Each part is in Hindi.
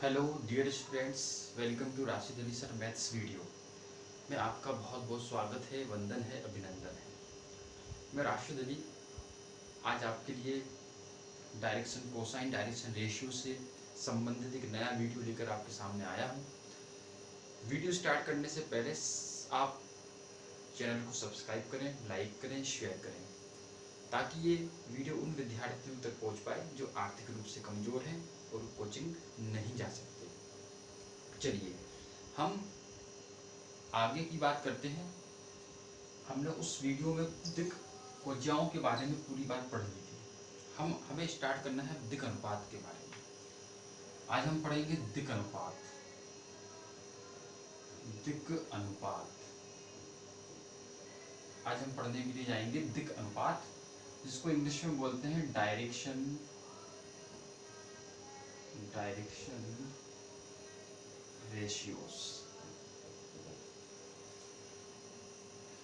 Hello dear students, welcome to Rashid Ali sir maths video में आपका बहुत बहुत स्वागत है, वंदन है, अभिनंदन है। मैं राशिद अली आज आपके लिए डायरेक्शन कोसाइन डायरेक्शन रेशियो से संबंधित एक नया वीडियो लेकर आपके सामने आया हूँ। वीडियो स्टार्ट करने से पहले आप चैनल को सब्सक्राइब करें, लाइक करें, शेयर करें, ताकि ये वीडियो उन विद्यार्थियों तक पहुँच पाए जो आर्थिक रूप से कमज़ोर हैं और कोचिंग नहीं जा सकते। चलिए हम आगे की बात करते हैं। हमने उस वीडियो में दिक् कोज्याओं के बारे में पूरी बात पढ़ ली थी। हमें स्टार्ट करना है दिक् अनुपात के बारे में। आज हम पढ़ेंगे दिक् अनुपात। दिक् अनुपात आज हम पढ़ने के लिए जाएंगे दिक् अनुपात, जिसको इंग्लिश में बोलते हैं डायरेक्शन रेशियोस।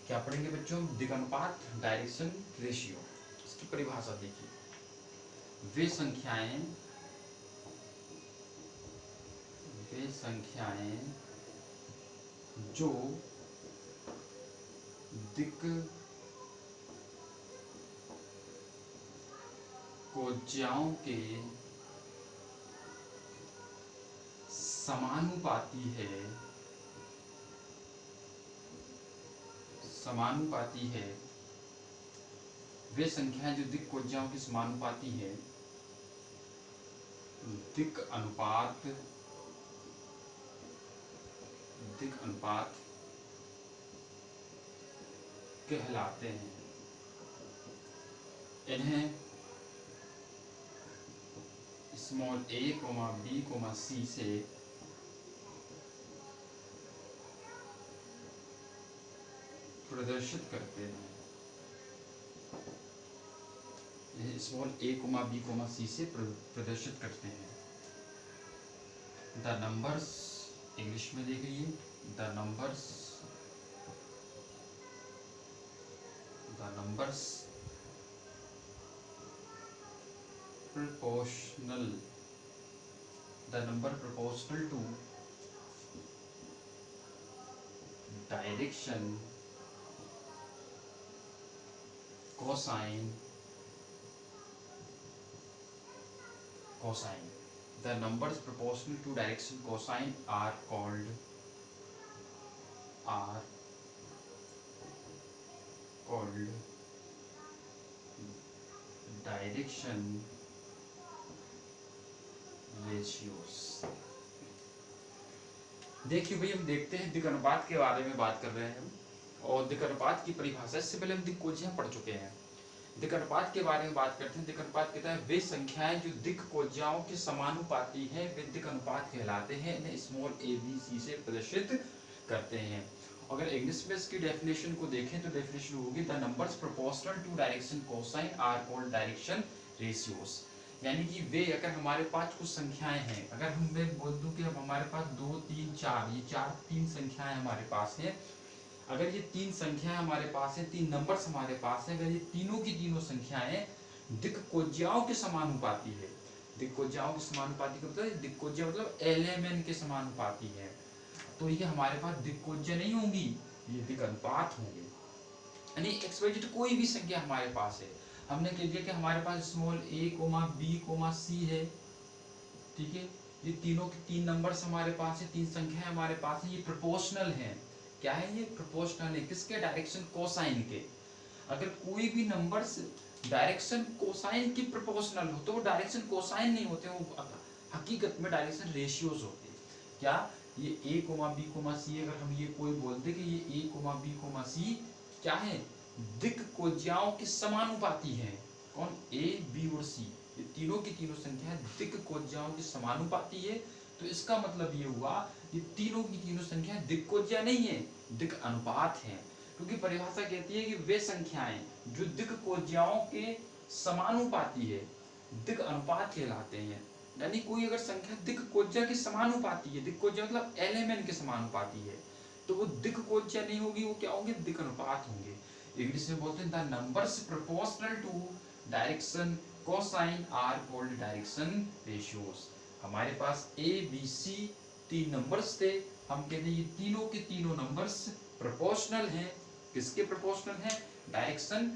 क्या पढ़ेंगे बच्चों? दिक् अनुपात, डायरेक्शन रेशियो। इसकी परिभाषा देखिए, वे संख्याएं जो दिक् कोज्याओं के समानुपाती है, वे संख्याएं जो दिक् कोज्याओं की समानुपाती है, दिक् अनुपात कहलाते हैं। इन्हें स्मॉल a, b, c से प्रदर्शित करते हैं। स्मॉल a, b, c से प्रदर्शित करते हैं। द नंबर्स, इंग्लिश में देखिए, the numbers proportional to direction cosine the numbers proportional to direction cosine are called direction ratios. देखिए भाई, हम देखते हैं दिक् अनुपात के बारे में बात कर रहे हैं हम, और दिक् अनुपात की परिभाषा, इससे पहले हम दिक् कोज्याएं पढ़ चुके हैं। दिक् अनुपात के बारे में बात करते हैं। दिक् अनुपात कहता है वे संख्याएं जो दिक् कोज्याओं के समानुपाती हैं, वे दिक् अनुपात कहलाते हैं। इन्हें स्मॉल a, b, c से प्रदर्शित करते हैं। अगर इंग्लिश में इसकी डेफिनेशन को देखें तो डेफिनेशन होगी the numbers proportional to direction cosine are called direction ratios. यानी कि वे, अगर हमारे पास कुछ संख्याएं हैं, अगर मैं बोल दूं कि अब हमारे पास 2, 3, 4, ये तीन संख्याएं हमारे पास हैं, अगर ये तीन संख्याएं हमारे पास है, तीन नंबर्स हमारे पास है, अगर ये तीनों की तीनों संख्याएं दिक् कोज्याओं के समानुपाती है, दिक् कोज्याओं के समानुपाती का मतलब दिक् कोज्या मतलब LMN के समानुपाती है, तो ये हमारे पास दिक् कोज्या नहीं होंगी, ये दिक् अनुपात होंगे। यानी XYZ कोई भी संख्या हमारे पास है, हमने कह दिया कि हमारे पास स्मॉल a, b, c है, ठीक है, ये तीनों के तीन नंबर्स हमारे पास है, तीन संख्याएं हमारे पास है, ये प्रोपोर्शनल है। क्या है ये? प्रोपोर्शनल है। किसके? डायरेक्शन कोसाइन के। अगर कोई भी नंबर्स डायरेक्शन कोसाइन की प्रोपोर्शनल हो तो वो डायरेक्शन कोसाइन नहीं होते, वो हकीकत में डायरेक्शन रेशियोज होते हैं। क्या? ये a, b, c, अगर हम ये कोई बोलते कि ये a, b, c क्या है? दिक् कोज्याओं के समानुपाती है। कौन? a, b और c, ये तीनों की तीनों संख्या दिक् कोज्याओं के समानुपाती है। तो इसका मतलब ये हुआ ये तीनों की तीनों संख्या दिक् कोज्या नहीं है, दिक् अनुपात है। क्योंकि परिभाषा कहती है कि वे संख्याएं जो दिक् कोज्याओं के समानुपाती है, दिक् अनुपात कहलाते हैं। यानी कोई अगर संख्या दिक् कोज्या के समानुपाती है, दिक् कोज्या मतलब LMN के समानुपाती है, तो वो दिक् कोज्या नहीं होगी, वो क्या होंगे? दिक् अनुपात होंगे। इंग्लिश में बोलते हैं the numbers proportional to direction cosine are called direction ratios. हमारे पास ए बी सी 3 नंबर्स थे, हम कहते हैं ये तीनों के तीनों नंबर्स प्रोपोर्शनल हैं। किसके प्रोपोर्शनल हैं? डायरेक्शन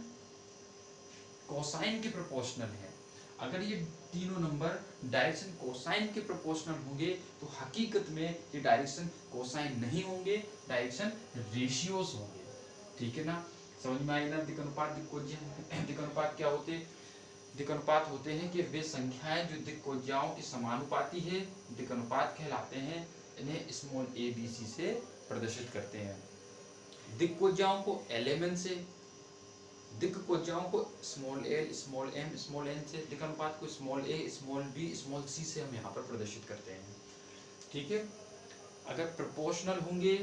कोसाइन के प्रोपोर्शनल है। अगर ये तीनों नंबर डायरेक्शन कोसाइन के प्रोपोर्शनल होंगे तो हकीकत में ये डायरेक्शन कोसाइन नहीं होंगे, डायरेक्शन रेशियोज होंगे। ठीक है ना, समझ में आएगा? दिक् अनुपात दिक्कोज्या। दिक् अनुपात क्या होते हैं? दिक् अनुपात होते हैं कि वे संख्याएं जो दिक्कोज्याओं की समानुपाती है दिक् अनुपात कहलाते हैं। इन्हें स्मॉल ए बी सी से प्रदर्शित करते हैं। दिक्कोज्याओं को एलिमेंट से, दिक्कोज्याओं को small L small M small N से, दिक् अनुपात को small A small B small C से हम यहाँ पर प्रदर्शित करते हैं। ठीक है, अगर प्रोपोर्शनल होंगे,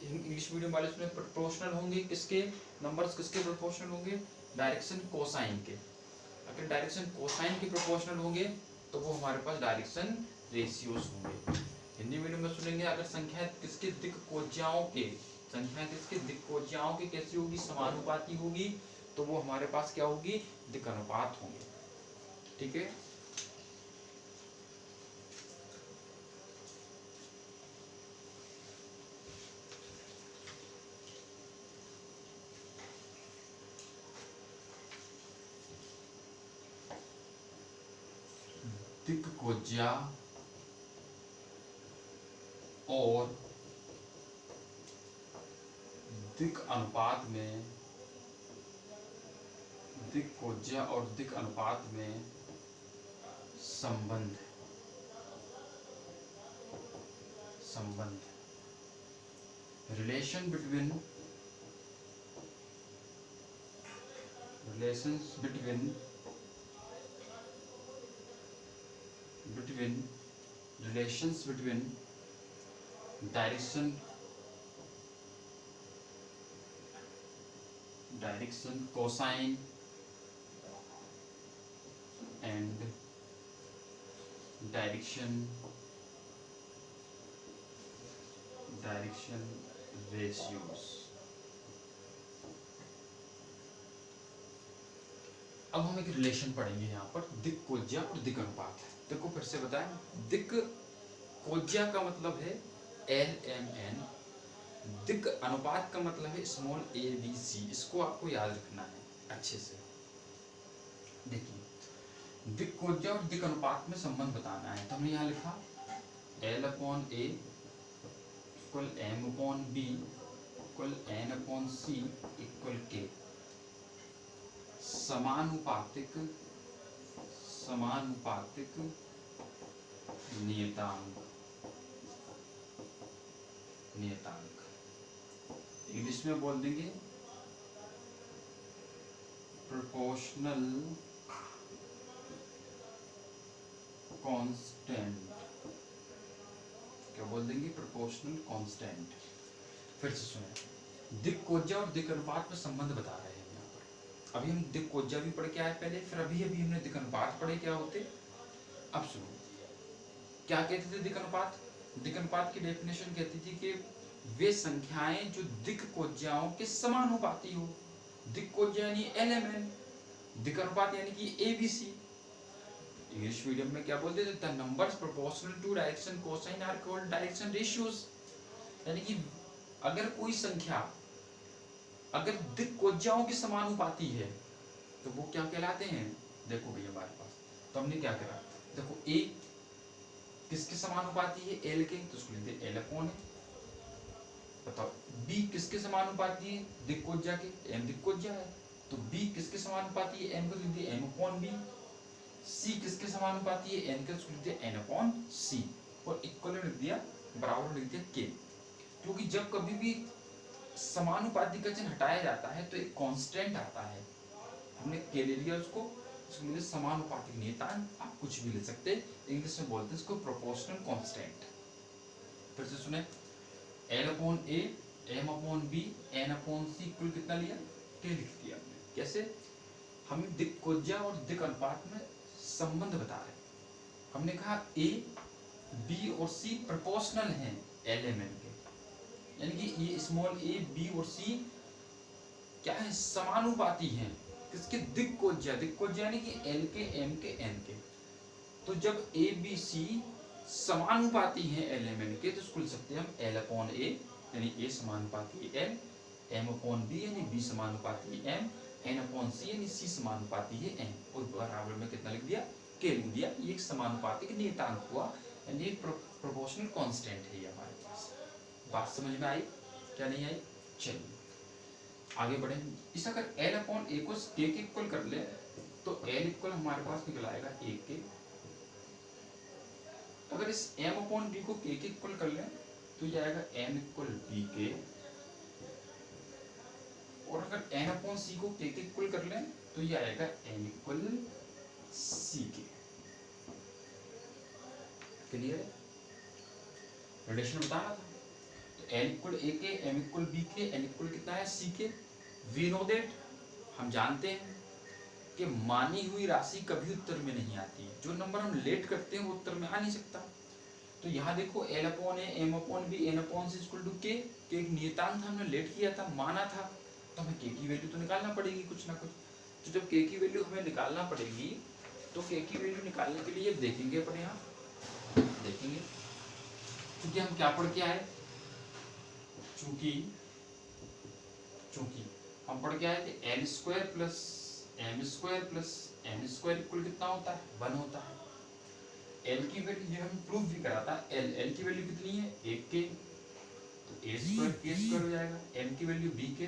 इंग्लिश मीडियम वाले उसमें प्रोपोर्शनल होंगे, किसके नंबर्स किसके प्रोपोर्शनल होंगे? डायरेक्शन कोसाइन के। अगर डायरेक्शन कोसाइन के प्रोपोर्शनल होंगे तो वो हमारे पास डायरेक्शन रेशियोज होंगे। हिंदी मीडियम में सुनेंगे अगर संख्या किसके दिक्कोज्याओं के, संख्या किसके दिक्कोज्याओं के कैसी होगी? समानुपाती होगी, तो वो हमारे पास क्या होगी? दिक् अनुपात होंगे। ठीक है, दिक्कोज्या और दिक् अनुपात में, दिक्कोज्या और दिक् अनुपात में संबंध, संबंध relation between, relations between relations between direction cosine and direction ratios। अब हम एक रिलेशन पढ़ेंगे यहाँ पर, दिक्कोज्या और दिक् अनुपात। देखो फिर से बताएं, दिक्कोज्या का मतलब है एल एम एन, दिक् अनुपात का मतलब है स्मॉल ए बी सी। इसको आपको याद रखना है अच्छे से। देखिए, दिक्कोज्या और दिक् अनुपात में संबंध बताना है तो हमने यहाँ लिखा L upon A equal M upon B equal N upon C equal K. समानुपातिक नियतांक, इंग्लिश में बोल देंगे प्रोपोर्शनल कांस्टेंट। क्या बोल देंगे? Proportional constant. फिर से सुने, दिक्कोज्या और दिक् अनुपात में संबंध बता रहे हैं। अभी हम दिक्कोज्या भी पढ़ के आए पहले, फिर अभी हमने दिक् अनुपात पढ़े क्या होते। अब सुनो, क्या कहते थे दिक् अनुपात? दिक् अनुपात की डेफिनेशन कहती थी कि वे संख्याएं जो दिक्कोज्याओं के समानुपाती हो। दिक्कोज्या यानी एल एम एन, दिक् अनुपात यानी कि A B C. English medium में क्या बोलते थे? The numbers proportional to direction cosine are called direction ratios. यानी कि अगर कोई संख्या अगर दिक्कोज्याओं की समानुपाती है तो वो क्या कहलाते हैं? देखो भैया हमारे पास तो हमने क्या करा, देखो ए किसके समानुपाती है? एल के, तो उसको लिखते एल अपॉन है। बताओ बी किसके समानुपाती है? दिक्कोज्या के, एम दिक्कोज्या है तो बी किसके समानुपाती है? एम को लिखते एम अपॉन बी। सी किसके समानुपाती है? एन के, उसको लिखते एन अपॉन सी। और इक्वल लिख दिया, बराबर लिख दिया के। क्योंकि जब कभी भी समानुपाती का चिन्ह हटाया जाता है तो एक कांस्टेंट आता है। हमने के ले लिया उसको समानुपातिक नियतांक, आप कुछ भी ले सकते हैं, इंग्लिश में बोलते हैं इसको प्रोपोर्शनल कांस्टेंट। फिर से सुने, L upon A M upon B N upon C equal कितना लिया? के लिख दिया हमने। कैसे? हम दिक्कोज्या और दिक् अनुपात में संबंध बता रहे हैं। हमने कहा ए बी और सी प्रोपोर्शनल हैं एल एम एन के, यानी कि ये स्मॉल ए बी और सी क्या है? समानुपाती हैं। किसके? दिक्कोज्या। दिक्कोज्या यानी कि एल के, एम के, एन के। तो जब ए बी सी समानुपाती है एल एम एन के, तो इसको लिख सकते हैं हम एल अपॉन ए, यानी ए समानुपाती एल, एम अपॉन बी यानी बी समानुपाती एम, एन अपॉन सी यानी सी समानुपाती है एम, और बराबर में कितना लिख दिया, के लिख दिया। ये एक समानुपातिक नियतांक हुआ, यानी एक प्रोपोर्शनल कांस्टेंट है ये हमारे पास। बात समझ में आई क्या नहीं आई? चलिए आगे बढ़े। इस अगर एल अपॉन ए को के इक्वल कर ले तो एल इक्वल हमारे पास निकल आएगा ए के। अगर इस एम अपॉन बी को के इक्वल कर ले तो ये आएगा एम इक्वल बी के, और अगर एन अपॉन सी को के इक्वल कर ले तो ये आएगा एन इक्वल सी के। क्लियर है? रिलेशन बताना था। तो एन इक्वल ए के, एम इक्वल बी के, एन इक्वल कितना है सी के। वी नो दैट, हम जानते हैं कि मानी हुई राशि कभी उत्तर में नहीं आती है। जो नंबर हम लेट करते हैं वो उत्तर में आ नहीं सकता। तो यहाँ देखो L upon A, M upon B, N upon C equal to K एक नियतांक था, हमने लेट किया था, माना था, तो हमें के की वैल्यू तो निकालना पड़ेगी कुछ ना कुछ। तो जब के की वैल्यू हमें निकालना पड़ेगी तो के की वैल्यू निकालने के लिए देखेंगे अपने यहाँ, देखेंगे क्योंकि हम क्या पढ़ के आए, चूंकि हम पढ़ के आए थे L square plus M square plus N square equal कितना होता है, 1 होता है। एल की वैल्यू ये हम प्रूव भी करा था, एल की वैल्यू कितनी है, 1 के, तो ए स्क्वायर के स्क्वायर हो जाएगा। एम की वैल्यू बी के,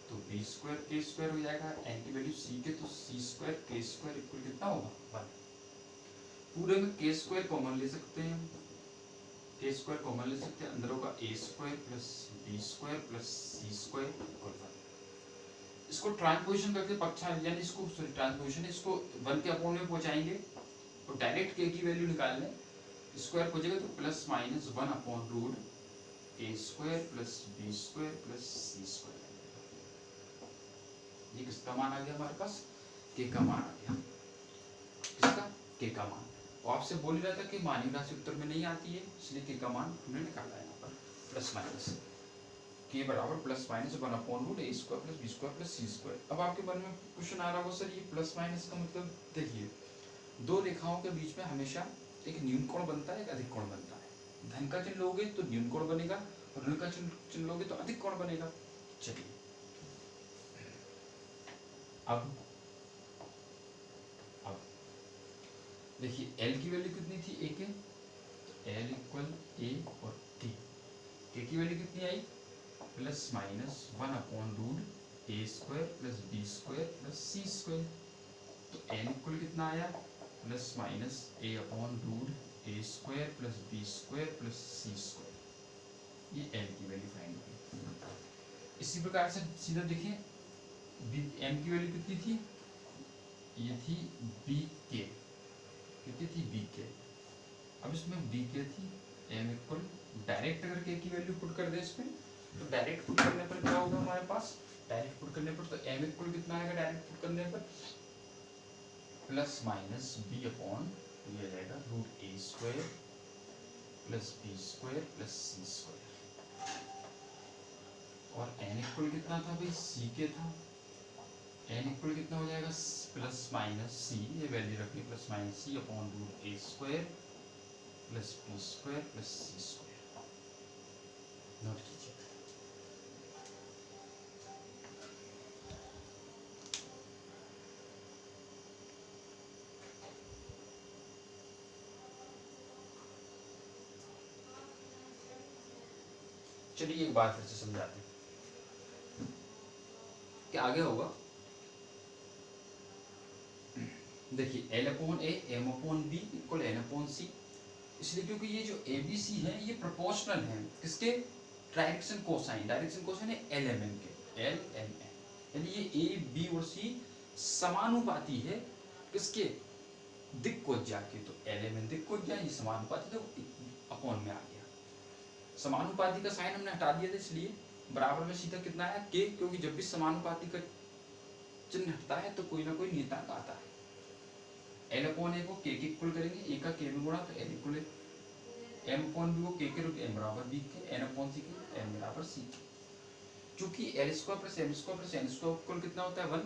तो बी स्क्वायर के स्क्वायर हो जाएगा। एन की वैल्यू सी के, तो सी स्क्वायर के स्क्वायर इक्वल कितना होगा, 1। पूरे में के स्क्वायर कॉमन ले सकते हैं, के स्क्वायर कॉमन ले सकते हैं, अंदर होगा A square plus B square plus C square equal 1। इसको ट्रांसपोजिशन करके पक्षा यानी इसको ट्रांसपोजिशन इसको 1 के अपॉन में पहुंचाएंगे तो डायरेक्ट के की वैल्यू निकाल लें, स्क्वायर पहुंचेगा तो plus minus 1 upon root A square plus B square plus C square. ये किसका मान आ गया हमारे पास, के का मान आ गया। किसका, के का मान। वो आपसे बोल रहा था कि मानी राशि उत्तर में नहीं आती है, इसलिए के का मान हमने निकाला है यहाँ पर, प्लस माइनस के बराबर plus minus 1 upon root A square plus B square plus C square. अब आपके मन में क्वेश्चन आ रहा होगा सर ये प्लस माइनस का मतलब, देखिए दो रेखाओं के बीच में हमेशा एक न्यून कोण बनता है, एक अधिक कोण बनता है। धन का चिन्ह लोगे तो न्यून कोण बनेगा, और ऋण का चिन्ह लोगे तो अधिक कोण बनेगा। चलिए अब देखिए एल की वैल्यू कितनी थी, ए के, एल इक्वल ए और के की वैल्यू कितनी आई, plus minus 1 upon root A square plus B square plus C square. तो एन इक्वल कितना आया, plus minus A upon root A square plus B square plus C square. ये एन की वैल्यू फाइंड हुई। इसी प्रकार से सीधा देखिए एम की वैल्यू कितनी थी, ये थी बी के, कितनी थी बी के। अब इसमें बी के थी, एम इक्वल डायरेक्ट अगर के की वैल्यू पुट कर दे इसमें तो डायरेक्ट पुट करने पर क्या होगा हमारे पास, डायरेक्ट पुट करने पर तो एम इक्वल कितना आएगा डायरेक्ट पुट करने पर, प्लस माइनस बी अपॉन ये जाएगा root A square plus B square plus C square. और एन इक्वल कितना था भाई, सी के था, एन इक्वल कितना हो जाएगा प्लस माइनस सी, ये वैल्यू रखनी plus minus C upon root A square plus B square plus C square. Note कीजिए। चलिए एक बार फिर से समझाते हैं क्या आगे होगा। देखिए L upon A, M upon B equal N upon C, इसलिए क्योंकि ये जो ए बी सी है ये प्रोपोर्शनल है किसके, डायरेक्शन कोसाइन, डायरेक्शन कोसाइन है एल एम एन के, एल एम एन, यानी ये ए बी और सी समानुपाती है किसके, दिक्कोज्या के। तो एल एम एन दिक्कोज्या, ये समानुपाती, तो अपॉन में आ गया। समानुपाती का साइन हमने हटा दिया था, इसलिए बराबर में सीधा कितना आया के, क्योंकि जब भी समानुपाती का चिन्ह हटता है तो कोई ना कोई नियतांक आता है। एल अपॉन ए को के इक्वल करेंगे, ए का के में गुणा तो L equal, M upon B को के रूप एम बराबर बी के, एन अपॉन सी के एम बराबर सी के। चूंकि L square plus M square plus N square equal कितना होता है 1,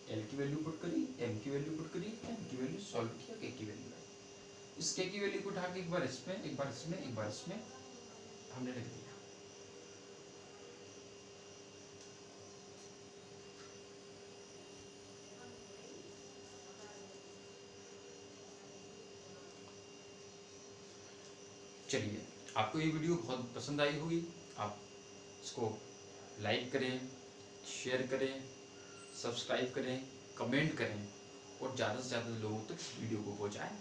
एल की वैल्यू पुट करी, एम की वैल्यू पुट करी, एन की वैल्यू सॉल्व किया, के की वैल्यू आई। इस k की वैल्यू को उठा के एक बार इसमें, एक बार इसमें, एक बार इसमें हमने लिख दिया। चलिए, आपको ये वीडियो बहुत पसंद आई होगी। आप इसको लाइक करें, शेयर करें, सब्सक्राइब करें, कमेंट करें और ज़्यादा से ज़्यादा लोगों तक इस वीडियो को पहुंचाएं।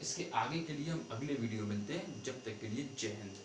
इसके आगे के लिए हम अगले वीडियो मिलते हैं। जब तक के लिए जय हिंद।